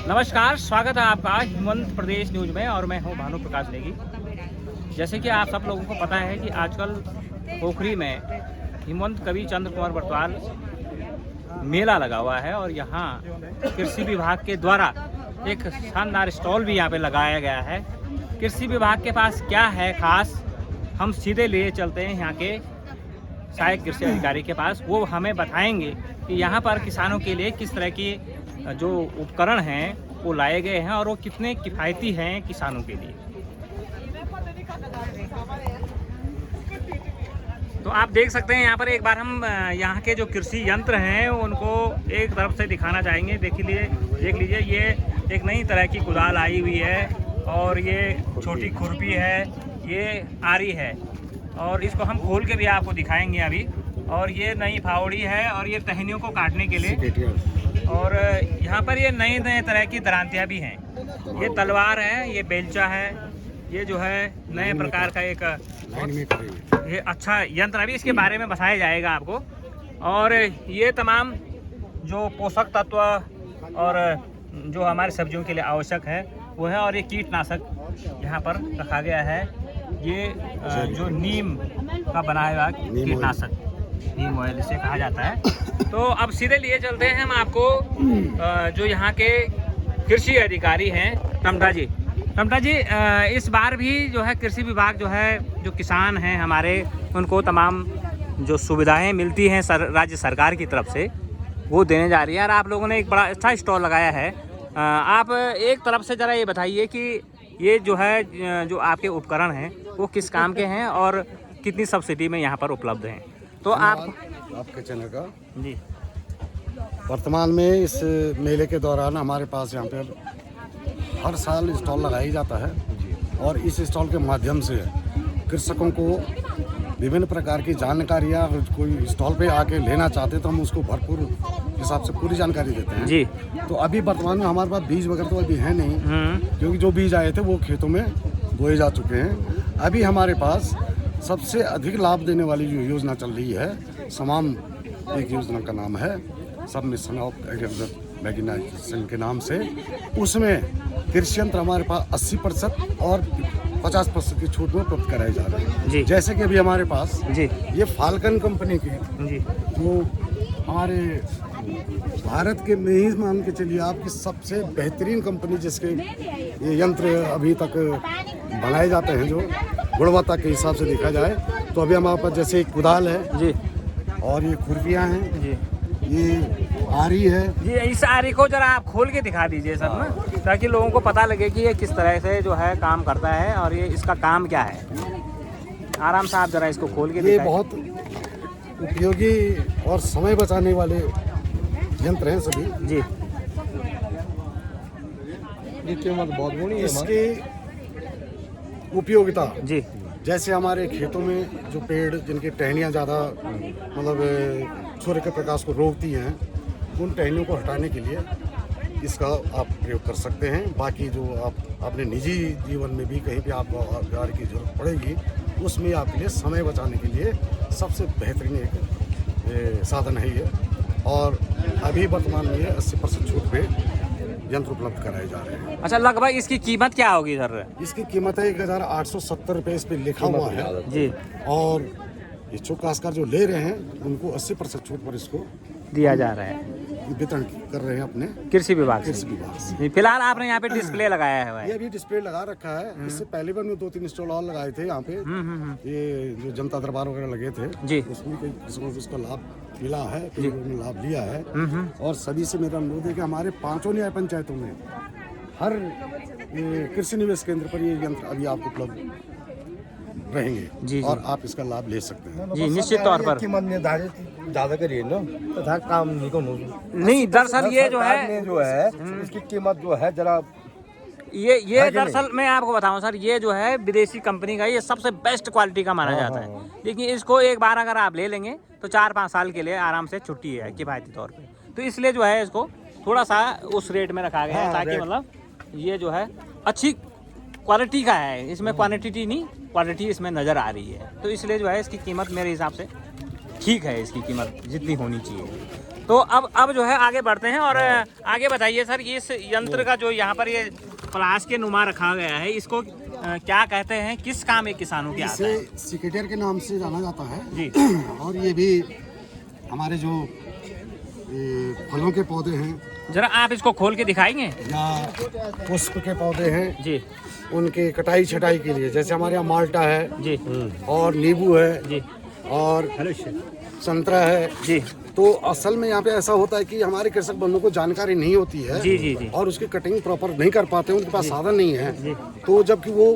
नमस्कार, स्वागत है आपका हिमंत प्रदेश न्यूज में और मैं हूं भानु प्रकाश नेगी। जैसे कि आप सब लोगों को पता है कि आजकल पोखरी में हिमंत कवि चंद्र कुमार बरतवाल मेला लगा हुआ है और यहां कृषि विभाग के द्वारा एक शानदार स्टॉल भी यहां पे लगाया गया है। कृषि विभाग के पास क्या है खास, हम सीधे लिए चलते हैं यहाँ के सहायक कृषि अधिकारी के पास। वो हमें बताएंगे कि यहाँ पर किसानों के लिए किस तरह की जो उपकरण हैं वो लाए गए हैं और वो कितने किफ़ायती हैं किसानों के लिए। तो आप देख सकते हैं यहाँ पर एक बार हम यहाँ के जो कृषि यंत्र हैं उनको एक तरफ से दिखाना चाहेंगे। देख लीजिए ये एक नई तरह की कुदाल आई हुई है और ये छोटी खुरपी है, ये आरी है और इसको हम खोल के भी आपको दिखाएंगे अभी। और ये नई फावड़ी है और ये टहनियों को काटने के लिए, और यहाँ पर ये नए तरह की दरांतियाँ भी हैं। ये तलवार है, ये बेलचा है, ये जो है नए प्रकार का एक ये अच्छा यंत्र अभी इसके बारे में बताया जाएगा आपको। और ये तमाम जो पोषक तत्व और जो हमारे सब्जियों के लिए आवश्यक है वो है। और ये कीटनाशक यहाँ पर रखा गया है, ये जो नीम का बनाया हुआ कीटनाशक, नीम ऑयल इसे कहा जाता है। तो अब सीधे लिए चलते हैं हम आपको जो यहाँ के कृषि अधिकारी हैं टमटा जी। इस बार भी जो है कृषि विभाग जो है जो किसान हैं हमारे उनको तमाम जो सुविधाएं मिलती हैं राज्य सरकार की तरफ से वो देने जा रही है। और आप लोगों ने एक बड़ा अच्छा स्टॉल लगाया है। आप एक तरफ से ज़रा ये बताइए कि ये जो है जो आपके उपकरण हैं वो किस काम के हैं और कितनी सब्सिडी में यहाँ पर उपलब्ध हैं। तो आपके चैनल का जी वर्तमान में इस मेले के दौरान हमारे पास यहाँ पे हर साल स्टॉल लगाया जाता है और इस स्टॉल के माध्यम से कृषकों को विभिन्न प्रकार की जानकारियाँ, कोई स्टॉल पे आके लेना चाहते तो हम उसको भरपूर हिसाब से पूरी जानकारी देते हैं जी। तो अभी वर्तमान में हमारे पास बीज वगैरह तो अभी है नहीं, क्योंकि जो बीज आए थे वो खेतों में बोए जा चुके हैं। अभी हमारे पास सबसे अधिक लाभ देने वाली जो योजना चल रही है समाम, एक योजना का नाम है सब मिशन ऑफ एग्रीकल्चर मैकेनाइजेशन के नाम से, उसमें कृषि यंत्र हमारे पास 80% और 50% की छूट में उपलब्ध कराए जा रहे हैं जी। जैसे कि अभी हमारे पास जी ये फाल्कन कंपनी की जी वो हमारे भारत के में ही मान के चलिए आपकी सबसे बेहतरीन कंपनी जिसके ये यंत्र अभी तक बनाए जाते हैं जो गुणवत्ता के हिसाब से देखा जाए तो अभी हमारे पास जैसे एक कुदाल है जी और ये खुरपियाँ हैं जी, ये आरी है ये इस आरी को जरा आप खोल के दिखा दीजिए सर ना, ताकि लोगों को पता लगे कि ये किस तरह से जो है काम करता है और ये इसका काम क्या है। आराम से आप जरा इसको खोल के ये दिखाएं। बहुत उपयोगी और समय बचाने वाले यंत्र हैं सभी जी ये कीमत बहुत बड़ी है। इसकी उपयोगिता जी जैसे हमारे खेतों में जो पेड़ जिनकी टहनियाँ ज़्यादा मतलब सूर्य के प्रकाश को रोकती हैं उन टहनियों को हटाने के लिए इसका आप प्रयोग कर सकते हैं। बाकी जो आप अपने निजी जीवन में भी कहीं भी आपको गाड़ी की जरूरत पड़ेगी उसमें आपके लिए समय बचाने के लिए सबसे बेहतरीन एक साधन है ये। और अभी वर्तमान में 80% छूट पे यंत्र उपलब्ध कराए जा रहे हैं। अच्छा, लगभग इसकी कीमत क्या होगी सर? इसकी कीमत है 1870 रुपये इस पे लिखा हुआ है जी। और इच्छुक काश्तकार जो ले रहे हैं उनको 80% छूट पर इसको दिया जा रहा है, वितरण कर रहे हैं अपने कृषि विभाग कृषि से। विभाग से। जी, फिलहाल आपने यहाँ पे डिस्प्ले लगाया है। ये अभी डिस्प्ले लगा रखा है। इससे पहले भी हमने 2-3 स्टॉल और लगाए थे यहाँ पे। ये जो जनता दरबार वगैरह लगे थे जी, उसमें कई किस्मों को उसका लाभ मिला है, कई लोगों ने लाभ लिया है। और सभी से मेरा अनुरोध है कि हमारे 5 न्याय पंचायतों में हर कृषि निवेश केंद्र पर ये यंत्र अभी आपको उपलब्ध रहेंगे जी। और आप इसका लाभ ले सकते हैं जी, निश्चित तौर पर। कीमत निर्धारित ज़्यादा करिए ना तथा काम नहीं, दरअसल ये जो है इसकी कीमत जो है जरा ये दरअसल मैं आपको बताऊं सर, ये जो है विदेशी कंपनी का ये सबसे बेस्ट क्वालिटी का माना जाता है। लेकिन इसको एक बार अगर आप ले लेंगे तो 4-5 साल के लिए आराम से छुट्टी है किफायती तौर पे। तो इसलिए जो है इसको थोड़ा सा उस रेट में रखा गया है ताकि मतलब ये जो है अच्छी क्वालिटी का है, इसमें क्वांटिटी नहीं क्वालिटी इसमें नज़र आ रही है। तो इसलिए जो है इसकी कीमत मेरे हिसाब से ठीक है, इसकी कीमत जितनी होनी चाहिए। तो अब जो है आगे बढ़ते हैं और आगे बताइए सर, इस यंत्र का जो यहाँ पर ये प्लास के नुमा रखा गया है, इसको क्या कहते हैं, किस काम एक किसानों के आता है? इसे सिकेटर के नाम से जाना जाता है जी। और ये भी हमारे जो फलों के पौधे हैं, जरा आप इसको खोल के दिखाएंगे? या पुष्प के पौधे हैं जी उनके कटाई छटाई के लिए, जैसे हमारे यहाँ माल्टा है जी और नींबू है जी और संतरा है जी तो असल में यहाँ पे ऐसा होता है कि हमारे कृषक बंधुओं को जानकारी नहीं होती है जी जी जी और उसकी कटिंग प्रॉपर नहीं कर पाते, उनके पास साधन नहीं है। तो जबकि वो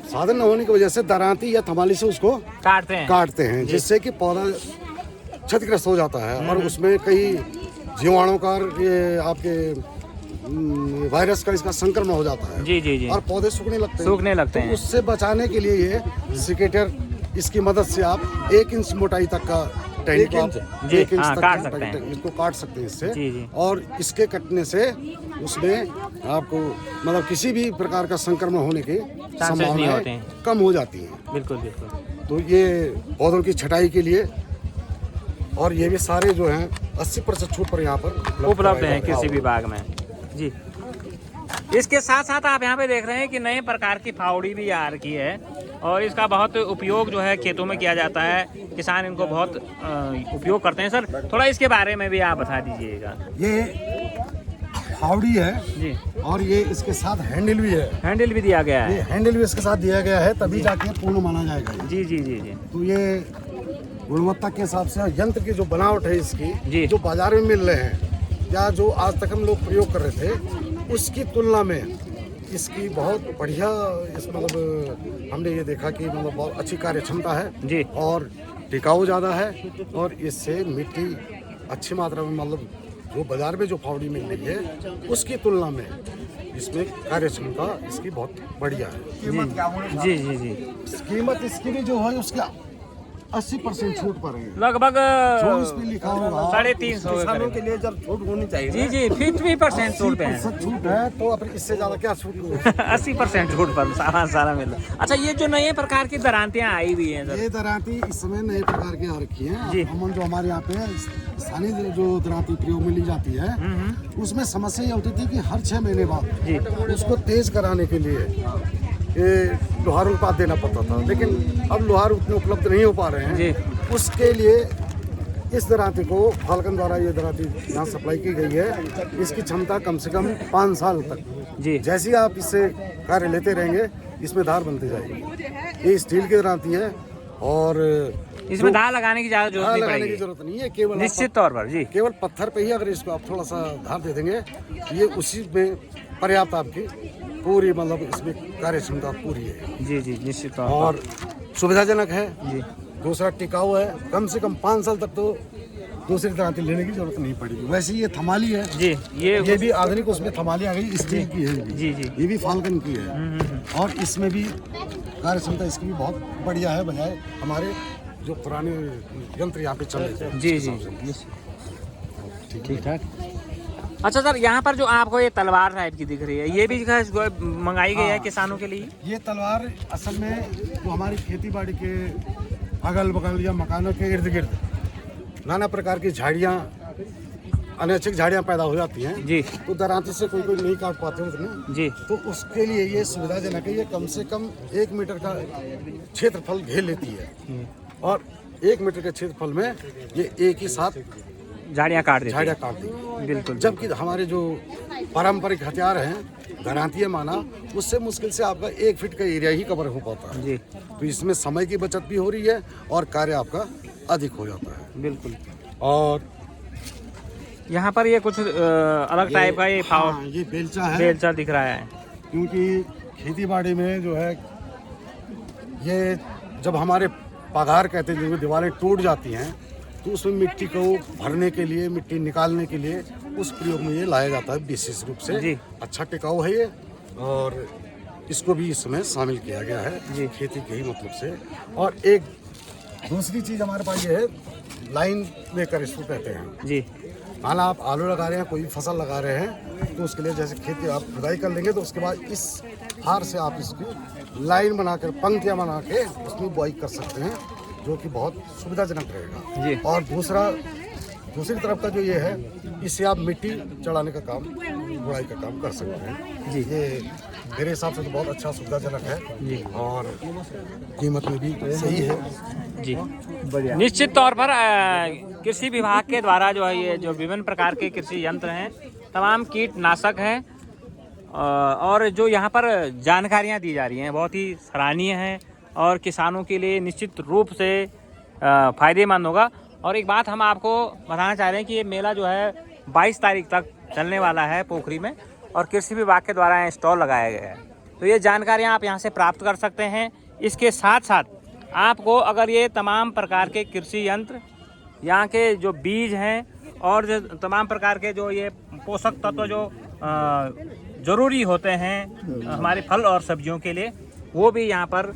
साधन न होने की वजह से दरांती या थमाली से उसको काटते हैं जिससे कि पौधा क्षतिग्रस्त हो जाता है और उसमें कई जीवाणु का ये आपके वायरस का इसका संक्रमण हो जाता है जी जी जी और पौधे सूखने लगते हैं। तो उससे बचाने के लिए ये सिकेटर, इसकी मदद से आप 1 इंच मोटाई तक का टहनी को आप जी, 1 इंच हाँ, तक काट का सकते हैं। इसको काट सकते हैं इससे जी, जी। और इसके कटने से उसमें आपको मतलब किसी भी प्रकार का संक्रमण होने की नहीं होते संभावनाएं हैं। कम हो जाती हैं। बिल्कुल बिल्कुल। तो ये पौधों की छटाई के लिए और ये भी सारे जो हैं 80% छूट पर यहाँ पर उपलब्ध हैं किसी भी बाग में जी। इसके साथ साथ आप यहाँ पे देख रहे हैं कि नए प्रकार की फावड़ी भी आ रखी है और इसका बहुत उपयोग जो है खेतों में किया जाता है, किसान इनको बहुत उपयोग करते हैं। सर थोड़ा इसके बारे में भी आप बता दीजिएगा। ये फावड़ी है जी और ये इसके साथ हैंडल भी है, हैंडल भी दिया गया ये है। हैंडल भी इसके साथ दिया गया है तभी जाके पूर्ण माना जाएगा ये। जी जी जी जी तो ये गुणवत्ता के हिसाब से यंत्र की जो बनावट है इसकी जी। जो बाजार में मिल रहे हैं या जो आज तक हम लोग प्रयोग कर रहे थे उसकी तुलना में इसकी बहुत बढ़िया इस मतलब हमने ये देखा कि मतलब बहुत अच्छी कार्य क्षमता है जी और टिकाऊ ज़्यादा है और इससे मिट्टी अच्छी मात्रा में मतलब जो बाजार में जो फावड़ी मिल रही है उसकी तुलना में इसमें कार्य क्षमता इसकी बहुत बढ़िया है। कीमत क्या होगी? जी जी जी कीमत इसकी भी जो है उसका 80% छूट पर है। लगभग जो इसमें लिखा होगा 350 किसानों के लिए जब छूट होनी चाहिए जी जी 50% छूट पे है। 80% छूट है तो अब इससे ज्यादा क्या छूट होगी? 80% छूट पर सारा मिल। अच्छा ये जो नए प्रकार की दरांतियाँ आई हुई हैं सर। ये दरांती इस समय नए प्रकार की आ रखी जी। है। हम जो हमारे यहाँ पे स्थानीय जो दरांती प्रयोग में ली जाती है उसमें समस्या ये होती थी कि हर 6 महीने जी। बाद उसको तेज कराने के लिए ये लोहार उत्पाद देना पड़ता था, लेकिन अब लोहार उतने उपलब्ध नहीं हो पा रहे हैं। जी। उसके लिए इस दरांती को फाल्कन द्वारा ये दरांती यहाँ सप्लाई की गई है। इसकी क्षमता कम से कम 5 साल तक जी जैसे ही आप इससे कार्य लेते रहेंगे इसमें धार बनती जाएगी। ये स्टील की दरांती है और इसमें दाल लगाने की ज्यादा जरूरत धार नहीं लगाने की पड़ेगी जरूरत नहीं है, केवल निश्चित तौर पर जी। केवल पत्थर पे ही अगर इसको आप थोड़ा सा धार दे देंगे ये उसी में पर्याप्त आपकी पूरी मतलब इसमें कार्य क्षमता पूरी है जी जी निश्चित तौर पर और सुविधाजनक है। जी दूसरा टिकाऊ है, कम से कम 5 साल तक तो दूसरी दरांती लेने की जरूरत नहीं पड़ेगी। वैसे ये थमाली है जी ये भी आधुनिक उसमें थमाली आ गई, स्टील की है जी जी ये भी फाल्कन की है और इसमें भी कार्य क्षमता इसकी भी बहुत बढ़िया है बजाय हमारे जो पुराने यंत्र यहाँ पे चल रहे थे। जी जी ठीक ठाक। अच्छा सर यहाँ पर जो आपको ये तलवार टाइप की दिख रही है ये भी मंगाई गई है किसानों के लिए? ये तलवार असल में जो हमारी खेती बाड़ी के अगल बगल या मकानों के इर्द गिर्द नाना प्रकार की झाड़ियाँ अनैच्छिक झाड़ियाँ पैदा हो जाती हैं जी तो दरांती से कोई नहीं काट पाते उतने, जी तो उसके लिए ये सुविधाजनक है। ये कम से कम 1 मीटर का क्षेत्रफल घेर लेती है और 1 मीटर के क्षेत्रफल में ये एक ही साथ झाड़ियाँ काट देती झाड़ियाँ काट दी। बिल्कुल जबकि हमारे जो पारंपरिक हथियार हैं दरांती माना उससे मुश्किल से आपका 1 फीट का एरिया ही कवर हो पाता है। जी तो इसमें समय की बचत भी हो रही है और कार्य आपका अधिक हो जाता है। बिल्कुल। और यहाँ पर ये कुछ अलग टाइप का ये बेलचा है बेलचा दिख रहा है क्योंकि खेती बाड़ी में जो है ये जब हमारे पगार कहते हैं जिनमें दीवारें टूट जाती हैं तो उसमें मिट्टी को भरने के लिए मिट्टी निकालने के लिए उस प्रयोग में ये लाया जाता है विशेष रूप से। जी। अच्छा टिकाऊ है ये और इसको भी इसमें शामिल किया गया है जी। खेती के ही मतलब से। और एक दूसरी चीज़ हमारे पास ये है लाइन मेकर इसको कहते हैं। जी माना आप आलू लगा रहे हैं कोई फसल लगा रहे हैं तो उसके लिए जैसे खेती आप खुदाई कर लेंगे तो उसके बाद इस हार से आप इसकी लाइन बनाकर पंक्तियाँ बना के उसमें बुआई कर सकते हैं जो कि बहुत सुविधाजनक रहेगा। जी। और दूसरा दूसरी तरफ का जो ये है, इससे आप मिट्टी चढ़ाने का काम, गुड़ाई का काम कर सकते हैं जी। ये मेरे हिसाब से तो बहुत अच्छा सुविधाजनक है जी, और कीमत में भी सही है जी। निश्चित तौर पर कृषि विभाग के द्वारा जो है ये जो विभिन्न प्रकार के कृषि यंत्र हैं, तमाम कीटनाशक हैं, और जो यहाँ पर जानकारियाँ दी जा रही हैं बहुत ही सराहनीय हैं और किसानों के लिए निश्चित रूप से फ़ायदेमंद होगा। और एक बात हम आपको बताना चाह रहे हैं कि ये मेला जो है 22 तारीख तक चलने वाला है पोखरी में, और कृषि विभाग के द्वारा यहाँ स्टॉल लगाया गया है। तो ये जानकारियाँ आप यहाँ से प्राप्त कर सकते हैं। इसके साथ साथ आपको अगर ये तमाम प्रकार के कृषि यंत्र, यहाँ के जो बीज हैं और जो तमाम प्रकार के जो ये पोषक तत्व जो ज़रूरी होते हैं हमारे फल और सब्जियों के लिए, वो भी यहाँ पर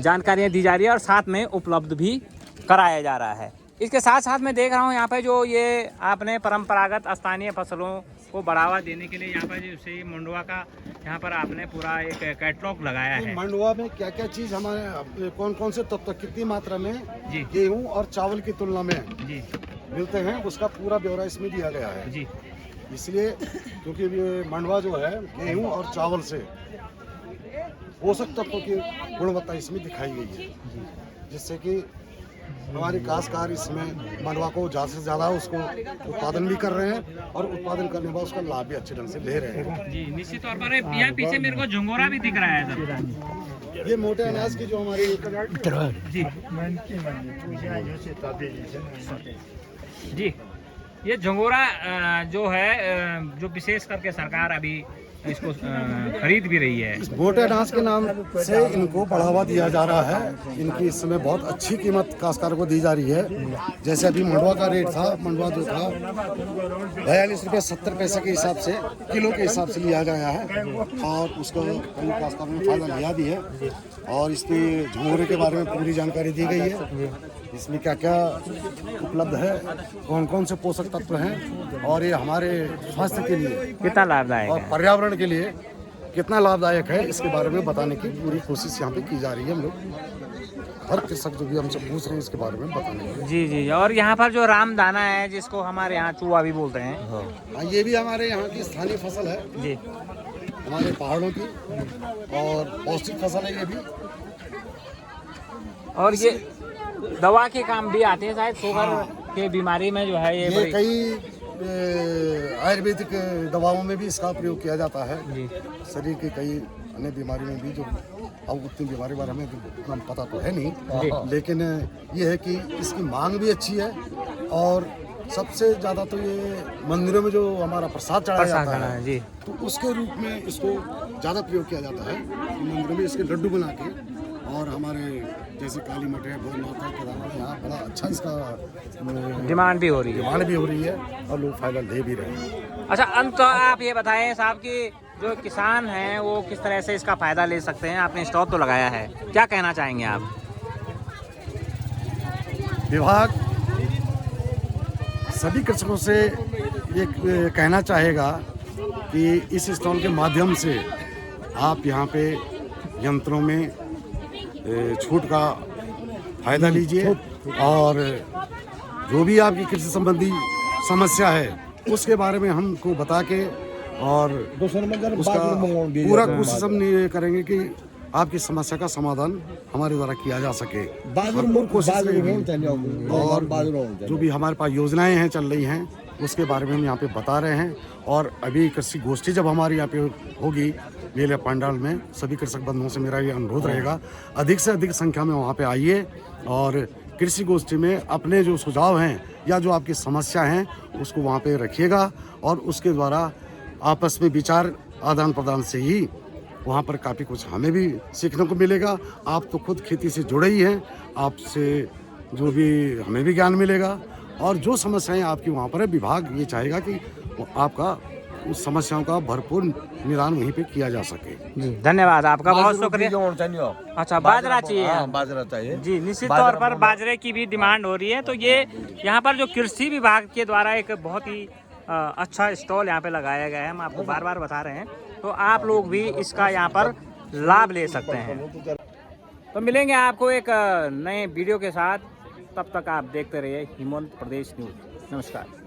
जानकारियाँ दी जा रही है और साथ में उपलब्ध भी कराया जा रहा है। इसके साथ साथ मैं देख रहा हूँ यहाँ पे जो ये आपने परंपरागत स्थानीय फसलों को बढ़ावा देने के लिए यहाँ पर जैसे मंडुआ का यहाँ पर आपने पूरा एक कैटलॉग लगाया है। मंडुआ में क्या क्या चीज़ हमारे कौन कौन से तत्व कितनी मात्रा में जी गेहूँ और चावल की तुलना में जी मिलते हैं, उसका पूरा ब्यौरा इसमें दिया गया है जी। इसलिए क्योंकि ये मंडुआ जो है गेहूँ और चावल से पोषक तत्वों की गुणवत्ता इसमें दिखाई गई है, जिससे कि हमारे काश्तकार इसमें मंडुआ को ज़्यादा से ज़्यादा उसको उत्पादन भी कर रहे हैं और उत्पादन करने के बाद उसका लाभ भी अच्छे ढंग से ले रहे हैं जी। निश्चित तौर पर यहाँ पीछे मेरे को झंगोरा भी दिख रहा है सर। ये मोटे अनाज की जो हमारी जी जी, ये झंगोरा जो है जो विशेष करके सरकार अभी इसको खरीद भी रही है। मोटे अनाज के नाम से इनको बढ़ावा दिया जा रहा है। इनकी इस समय बहुत अच्छी कीमत काश्तकार को दी जा रही है। जैसे अभी मंडुआ का रेट था, मंडुआ जो था 42 रुपये 70 पैसे के हिसाब से किलो के हिसाब से लिया गया है, और उसको कई काश्तकार ने फायदा लिया भी है। और इसमें झंगोरे के बारे में पूरी जानकारी दी गई है, इसमें क्या क्या उपलब्ध है, कौन कौन से पोषक तत्व हैं, और ये हमारे स्वास्थ्य के लिए कितना लाभदायक और है, पर्यावरण के लिए कितना लाभदायक है, इसके बारे में बताने की पूरी कोशिश यहाँ पे की जा रही है। हम लोग हर कृषक जो भी हमसे पूछ रहे हैं इसके बारे में बताने की। जी जी। और यहाँ पर जो रामदाना है जिसको हमारे यहाँ चूहा भी बोलते हैं, हाँ, ये भी हमारे यहाँ की स्थानीय फसल है जी, हमारे पहाड़ों की, और पौष्टिक फसल है ये भी। और ये दवा के काम भी आते हैं शायद, शुगर के बीमारी में जो है ये कई आयुर्वेदिक दवाओं में भी इसका प्रयोग किया जाता है जी। शरीर के कई अन्य बीमारी में भी, जो अब उतनी बीमारी बारे में उतना पता तो है नहीं, लेकिन ये है कि इसकी मांग भी अच्छी है। और सबसे ज़्यादा तो ये मंदिरों में जो हमारा प्रसाद चढ़ाया जाता है जी, तो उसके रूप में इसको ज़्यादा प्रयोग किया जाता है। मंदिरों में इसके लड्डू बना के, और हमारे जैसे काली मठ है, भोजनाथ है, केदारनाथ, यहाँ बड़ा अच्छा इसका डिमांड भी हो रही है और लोग फायदा ले भी रहे हैं। अच्छा, अंत तो आप ये बताएं साहब कि जो किसान हैं वो किस तरह से इसका फायदा ले सकते हैं। आपने स्टॉल तो लगाया है, क्या कहना चाहेंगे आप? विभाग सभी कृषकों से ये कहना चाहेगा कि इस स्टॉल के माध्यम से आप यहाँ पे यंत्रों में छूट का फायदा लीजिए, और जो भी आपकी कृषि संबंधी समस्या है उसके बारे में हमको बता के, और उसका पूरा कोशिश हम करेंगे कि आपकी समस्या का समाधान हमारे द्वारा किया जा सके। भरपूर कोशिश करेंगे, और जो भी हमारे पास योजनाएं हैं चल रही हैं उसके बारे में हम यहाँ पे बता रहे हैं। और अभी कृषि गोष्ठी जब हमारी यहाँ पे होगी मेले पंडाल में, सभी कृषक बंधुओं से मेरा ये अनुरोध रहेगा, अधिक से अधिक संख्या में वहाँ पे आइए, और कृषि गोष्ठी में अपने जो सुझाव हैं या जो आपकी समस्या हैं उसको वहाँ पे रखिएगा, और उसके द्वारा आपस में विचार आदान प्रदान से ही वहाँ पर काफ़ी कुछ हमें भी सीखने को मिलेगा। आप तो खुद खेती से जुड़े ही हैं, आपसे जो भी हमें भी ज्ञान मिलेगा, और जो समस्याएं आपकी वहाँ पर है, विभाग ये चाहेगा कि आपका उस समस्याओं का भरपूर निदान वहीं पे किया जा सके। जी, धन्यवाद आपका, बहुत शुक्रिया। अच्छा, बाजरा चाहिए? बाजरा चाहिए जी। निश्चित तौर पर बाजरे की भी डिमांड हो रही है। तो ये यहाँ पर जो कृषि विभाग के द्वारा एक बहुत ही अच्छा स्टॉल यहाँ पे लगाया गया है, हम आपको बार बार बता रहे हैं, तो आप लोग भी इसका यहाँ पर लाभ ले सकते हैं। तो मिलेंगे आपको एक नए वीडियो के साथ, तब तक आप देखते रहिए हिमवंत प्रदेश न्यूज़। नमस्कार।